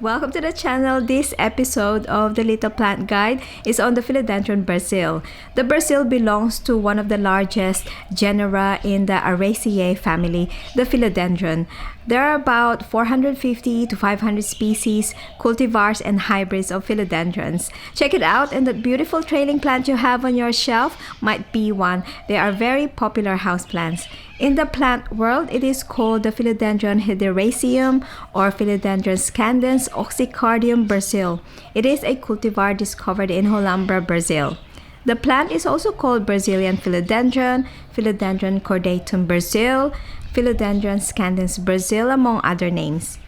Welcome to the channel. This episode of the Little Plant Guide is on the Philodendron Brasil. The Brasil belongs to one of the largest genera in the Araceae family, the Philodendron. There are about 450 to 500 species, cultivars, and hybrids of philodendrons. Check it out, and that beautiful trailing plant you have on your shelf might be one. They are very popular houseplants. In the plant world, it is called the Philodendron Hederaceum or Philodendron scandens oxycardium Brasil. It is a cultivar discovered in Holambra, Brazil. The plant is also called Brazilian philodendron, Philodendron cordatum Brasil, Philodendron scandens Brasil, among other names.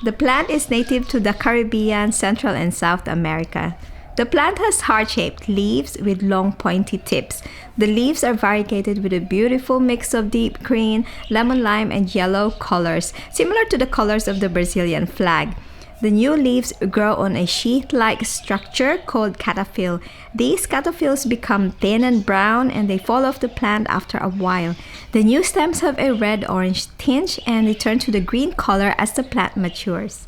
The plant is native to the Caribbean, Central and South America. The plant has heart-shaped leaves with long pointy tips. The leaves are variegated with a beautiful mix of deep green, lemon lime, and yellow colors, similar to the colors of the Brazilian flag. The new leaves grow on a sheath-like structure called cataphyll. These cataphyls become thin and brown, and they fall off the plant after a while. The new stems have a red-orange tinge, and they turn to the green color as the plant matures.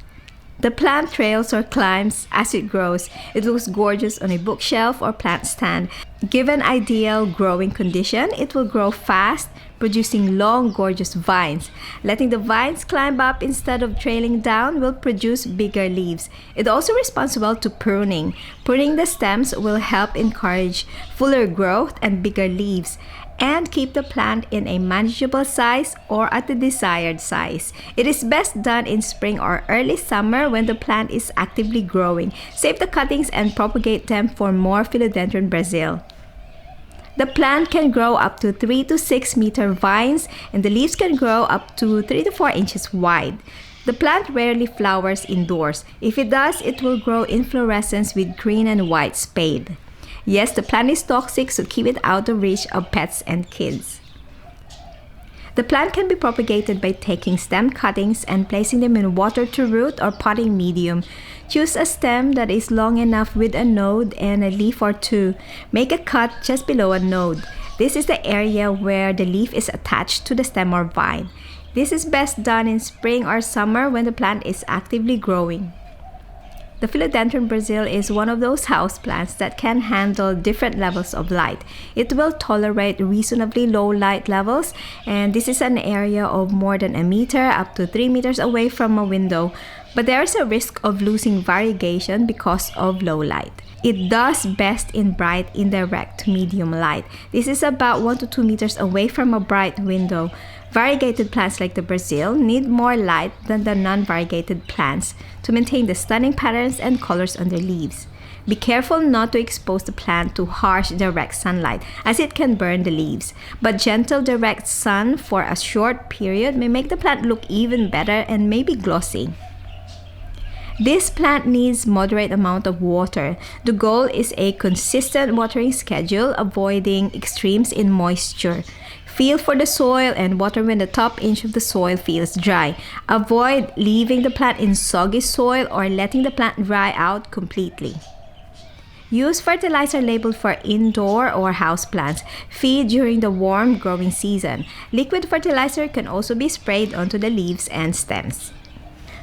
The plant trails or climbs as it grows. It looks gorgeous on a bookshelf or plant stand. Given ideal growing condition, it will grow fast, producing long, gorgeous vines. Letting the vines climb up instead of trailing down will produce bigger leaves. It's also responsible to pruning. Pruning the stems will help encourage fuller growth and bigger leaves, and keep the plant in a manageable size or at the desired size. It is best done in spring or early summer when the plant is actively growing. Save the cuttings and propagate them for more Philodendron Brasil. The plant can grow up to 3 to 6 meter vines, and the leaves can grow up to 3 to 4 inches wide. The plant rarely flowers indoors. If it does, it will grow inflorescence with green and white spade. Yes, the plant is toxic, so keep it out of reach of pets and kids. The plant can be propagated by taking stem cuttings and placing them in water to root or potting medium. Choose a stem that is long enough with a node and a leaf or two. Make a cut just below a node. This is the area where the leaf is attached to the stem or vine. This is best done in spring or summer when the plant is actively growing. The Philodendron Brasil is one of those houseplants that can handle different levels of light. It will tolerate reasonably low light levels, and this is an area of more than a meter up to 3 meters away from a window. But there is a risk of losing variegation because of low light. It does best in bright indirect to medium light. This is about 1 to 2 meters away from a bright window. Variegated plants like the Brasil need more light than the non-variegated plants to maintain the stunning patterns and colors on their leaves. Be careful not to expose the plant to harsh direct sunlight, as it can burn the leaves. But gentle direct sun for a short period may make the plant look even better and maybe glossy. This plant needs moderate amount of water. The goal is a consistent watering schedule, avoiding extremes in moisture. Feel for the soil and water when the top inch of the soil feels dry. Avoid leaving the plant in soggy soil or letting the plant dry out completely. Use fertilizer labeled for indoor or house plants. Feed during the warm growing season. Liquid fertilizer can also be sprayed onto the leaves and stems.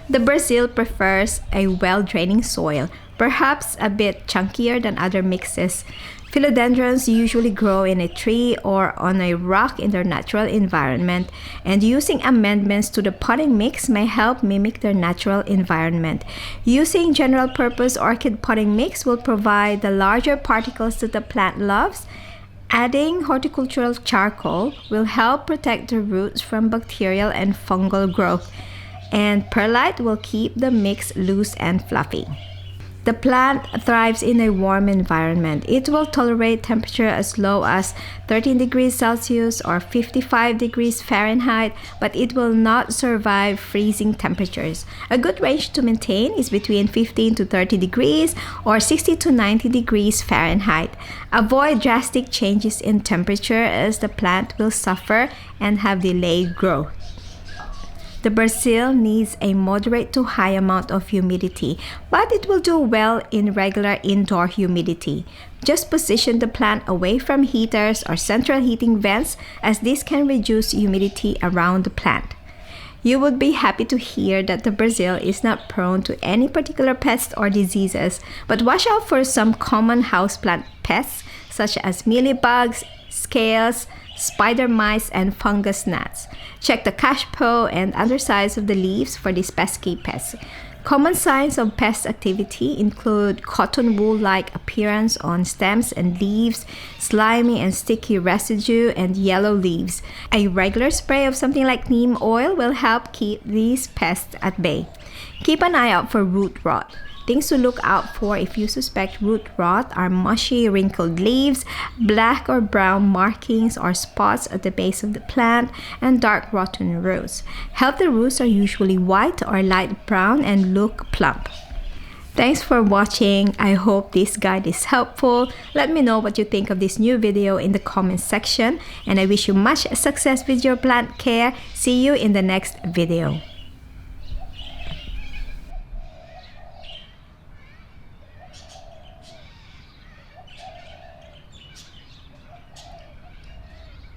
The Brasil prefers a well-draining soil, perhaps a bit chunkier than other mixes. Philodendrons usually grow in a tree or on a rock in their natural environment, and using amendments to the potting mix may help mimic their natural environment. Using general-purpose orchid potting mix will provide the larger particles that the plant loves. Adding horticultural charcoal will help protect the roots from bacterial and fungal growth, and perlite will keep the mix loose and fluffy. The plant thrives in a warm environment. It will tolerate temperature as low as 13 degrees Celsius or 55 degrees Fahrenheit, but it will not survive freezing temperatures. A good range to maintain is between 15 to 30 degrees or 60 to 90 degrees Fahrenheit. Avoid drastic changes in temperature as the plant will suffer and have delayed growth. The Brasil needs a moderate to high amount of humidity, but it will do well in regular indoor humidity. Just position the plant away from heaters or central heating vents, as this can reduce humidity around the plant. You would be happy to hear that the Brazil is not prone to any particular pests or diseases, but watch out for some common houseplant pests such as mealybugs, scales, spider mites, and fungus gnats. Check the cashpo and undersides of the leaves for these pesky pests. Common signs of pest activity include cotton wool-like appearance on stems and leaves, slimy and sticky residue, and yellow leaves. A regular spray of something like neem oil will help keep these pests at bay. Keep an eye out for root rot. Things to look out for if you suspect root rot are mushy, wrinkled leaves, black or brown markings or spots at the base of the plant, and dark rotten roots. Healthy roots are usually white or light brown and look plump. Thanks for watching. I hope this guide is helpful. Let me know what you think of this new video in the comments section, and I wish you much success with your plant care. See you in the next video.